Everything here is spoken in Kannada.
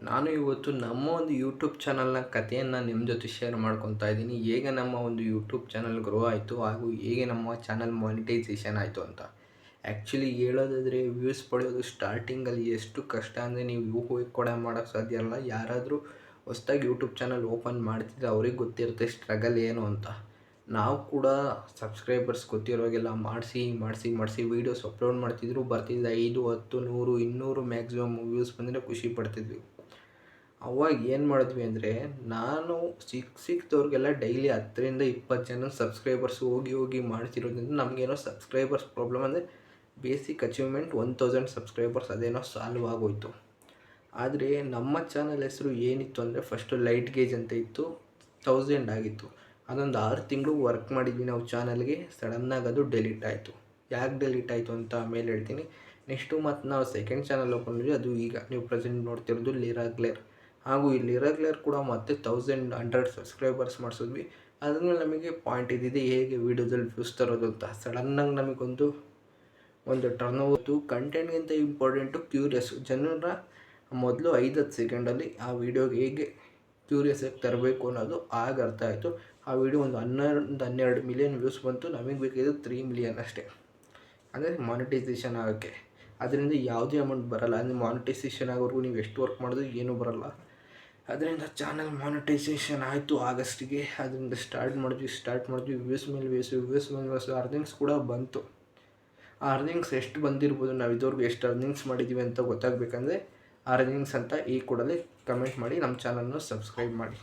ನಾನು ಇವತ್ತು ನಮ್ಮ ಒಂದು ಯೂಟ್ಯೂಬ್ ಚಾನಲ್ನ ಕಥೆಯನ್ನು ನಿಮ್ಮ ಜೊತೆ ಶೇರ್ ಮಾಡ್ಕೊತಾ ಇದ್ದೀನಿ. ಹೇಗೆ ನಮ್ಮ ಒಂದು ಯೂಟ್ಯೂಬ್ ಚಾನಲ್ ಗ್ರೋ ಆಯಿತು ಹಾಗೂ ಹೇಗೆ ನಮ್ಮ ಚಾನಲ್ ಮಾನಿಟೈಸೇಷನ್ ಆಯಿತು ಅಂತ. ಆ್ಯಕ್ಚುಲಿ ಹೇಳೋದಾದರೆ ವ್ಯೂಸ್ ಪಡೆಯೋದು ಸ್ಟಾರ್ಟಿಂಗಲ್ಲಿ ಎಷ್ಟು ಕಷ್ಟ ಅಂದರೆ ನೀವು ಊಹೆ ಕೂಡ ಮಾಡೋಕ್ಕೆ ಸಾಧ್ಯ ಇಲ್ಲ. ಯಾರಾದರೂ ಹೊಸ್ದಾಗಿ ಯೂಟ್ಯೂಬ್ ಚಾನಲ್ ಓಪನ್ ಮಾಡ್ತಿದ್ರೆ ಅವ್ರಿಗೆ ಗೊತ್ತಿರುತ್ತೆ ಸ್ಟ್ರಗಲ್ ಏನು ಅಂತ. ನಾವು ಕೂಡ ಸಬ್ಸ್ಕ್ರೈಬರ್ಸ್ ಗೊತ್ತಿರೋವಾಗೆಲ್ಲ ಮಾಡಿಸಿ ವೀಡಿಯೋಸ್ ಅಪ್ಲೋಡ್ ಮಾಡ್ತಿದ್ರು, ಬರ್ತಿದ್ದು 5, 10, 100, 200 ಮ್ಯಾಕ್ಸಿಮಮ್ ವ್ಯೂಸ್ ಬಂದರೆ ಖುಷಿ ಪಡ್ತಿದ್ವಿ. ಅವಾಗ ಏನು ಮಾಡಿದ್ವಿ ಅಂದರೆ, ನಾನು ಸಿಕ್ಕಿದವ್ರಿಗೆಲ್ಲ ಡೈಲಿ 10ರಿಂದ 20 ಜನ ಸಬ್ಸ್ಕ್ರೈಬರ್ಸ್ ಹೋಗಿ ಮಾಡ್ತಿರೋದ್ರಿಂದ ನಮಗೇನೋ ಸಬ್ಸ್ಕ್ರೈಬರ್ಸ್ ಪ್ರಾಬ್ಲಮ್ ಅಂದರೆ ಬೇಸಿಕ್ ಅಚೀವ್ಮೆಂಟ್ 1000 ಸಬ್ಸ್ಕ್ರೈಬರ್ಸ್ ಅದೇನೋ ಸಾಲ್ವ್ ಆಗೋಯಿತು. ಆದರೆ ನಮ್ಮ ಚಾನಲ್ ಹೆಸರು ಏನಿತ್ತು ಅಂದರೆ ಫಸ್ಟು ಲೈಟ್ ಗೇಜ್ ಅಂತ ಇತ್ತು, 1000 ಆಗಿತ್ತು. ಅದೊಂದು 6 ತಿಂಗಳು ವರ್ಕ್ ಮಾಡಿದ್ವಿ ನಾವು ಚಾನಲ್ಗೆ. ಸಡನ್ನಾಗಿ ಅದು ಡೆಲೀಟ್ ಆಯಿತು. ಯಾಕೆ ಡೆಲೀಟ್ ಆಯಿತು ಅಂತ ಆಮೇಲೆ ಹೇಳ್ತೀನಿ. ನೆಕ್ಸ್ಟು ಮತ್ತು ನಾವು ಸೆಕೆಂಡ್ ಚಾನಲ್ ಓಪನ್ ಮಾಡಿದ್ವಿ, ಅದು ಈಗ ನೀವು ಪ್ರೆಸೆಂಟ್ ನೋಡ್ತಿರೋದು ಲಿರಾಗ್ಲೇರ್. ಹಾಗೂ ಈ ಲಿರಾಗ್ಲೇರ್ ಕೂಡ ಮತ್ತೆ 1100 ಸಬ್ಸ್ಕ್ರೈಬರ್ಸ್ ಮಾಡಿಸಿದ್ವಿ. ಅದ್ರಲ್ಲಿ ನಮಗೆ ಪಾಯಿಂಟ್ ಇದ್ದಿದೆ ಹೇಗೆ ವೀಡಿಯೋದಲ್ಲಿ ವ್ಯೂಸ್ ತರೋದು ಅಂತ. ಸಡನ್ನಾಗಿ ನಮಗೊಂದು ಟರ್ನ್ ಓವರ್ತು. ಕಂಟೆಂಟ್ಗಿಂತ ಇಂಪಾರ್ಟೆಂಟು ಕ್ಯೂರಿಯಸ್ಸು. ಜನರ ಮೊದಲು 5-10 ಸೆಕೆಂಡಲ್ಲಿ ಆ ವೀಡಿಯೋಗೆ ಹೇಗೆ ಕ್ಯೂರಿಯಸ್ಸಾಗಿ ತರಬೇಕು ಅನ್ನೋದು ಆಗ ಅರ್ಥ ಆಯಿತು. ಆ ವಿಡಿಯೋ ಒಂದು 11-12 ಮಿಲಿಯನ್ ವ್ಯೂಸ್ ಬಂತು. ನಮಗೆ ಬೇಕಿದ್ದು 3 ಮಿಲಿಯನ್ ಅಷ್ಟೇ, ಅಂದರೆ ಮಾನಿಟೈಸೇಷನ್ ಆಗೋಕ್ಕೆ. ಅದರಿಂದ ಯಾವುದೇ ಅಮೌಂಟ್ ಬರೋಲ್ಲ. ಅಂದರೆ ಮಾನಿಟೈಸೇಷನ್ ಆಗೋವರೆಗೂ ನೀವು ಎಷ್ಟು ವರ್ಕ್ ಮಾಡಿದ್ರು ಏನೂ ಬರೋಲ್ಲ. ಅದರಿಂದ ಚಾನಲ್ ಮಾನಿಟೈಸೇಷನ್ ಆಯಿತು ಆಗಸ್ಟಿಗೆ. ಅದರಿಂದ ಸ್ಟಾರ್ಟ್ ಮಾಡಿದ್ವಿ ವ್ಯೂಸ್ ಮೇಲೆ ವ್ಯೂಸ್ ಅರ್ನಿಂಗ್ಸ್ ಕೂಡ ಬಂತು. ಆ ಅರ್ನಿಂಗ್ಸ್ ಎಷ್ಟು ಬಂದಿರ್ಬೋದು, ನಾವು ಇದುವರೆಗೂ ಎಷ್ಟು ಅರ್ನಿಂಗ್ಸ್ ಮಾಡಿದ್ದೀವಿ ಅಂತ ಗೊತ್ತಾಗಬೇಕಂದ್ರೆ ಅರ್ನಿಂಗ್ಸ್ ಅಂತ ಈ ಕೂಡಲೇ ಕಮೆಂಟ್ ಮಾಡಿ ನಮ್ಮ ಚಾನಲ್ನ ಸಬ್ಸ್ಕ್ರೈಬ್ ಮಾಡಿ.